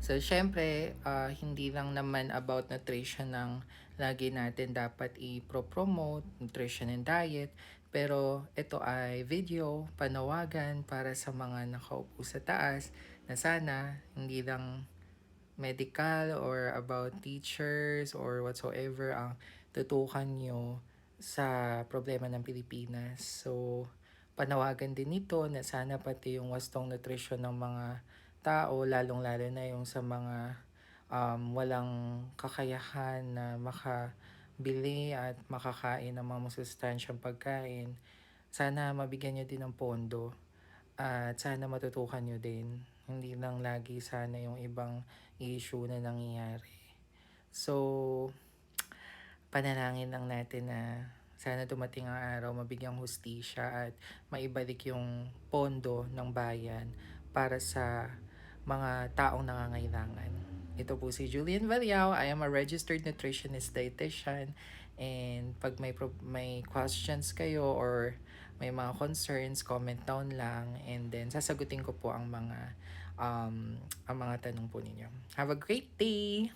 So, siyempre, hindi lang naman about nutrition ang lagi natin dapat i-promote, nutrition and diet. Pero ito ay video, panawagan para sa mga nakaupo sa taas na sana hindi lang medical or about teachers or whatsoever ang tutukan nyo sa problema ng Pilipinas. So, panawagan din ito na sana pati yung wastong nutrisyon ng mga tao, lalong-lalo na yung sa mga walang kakayahan na makabili at makakain ng mga masustansyang pagkain, sana mabigyan nyo din ng pondo at sana matutukan nyo din. Hindi lang lagi sana yung ibang issue na nangyayari. So, panalangin lang natin na sana dumating ang araw mabigyang hustisya at maibalik yung pondo ng bayan para sa mga taong nangangailangan. Ito po si Julian Valiao. I am a registered nutritionist dietitian. And pag may questions kayo or may mga concerns, comment down lang. And then sasagutin ko po ang mga tanong po ninyo. Have a great day!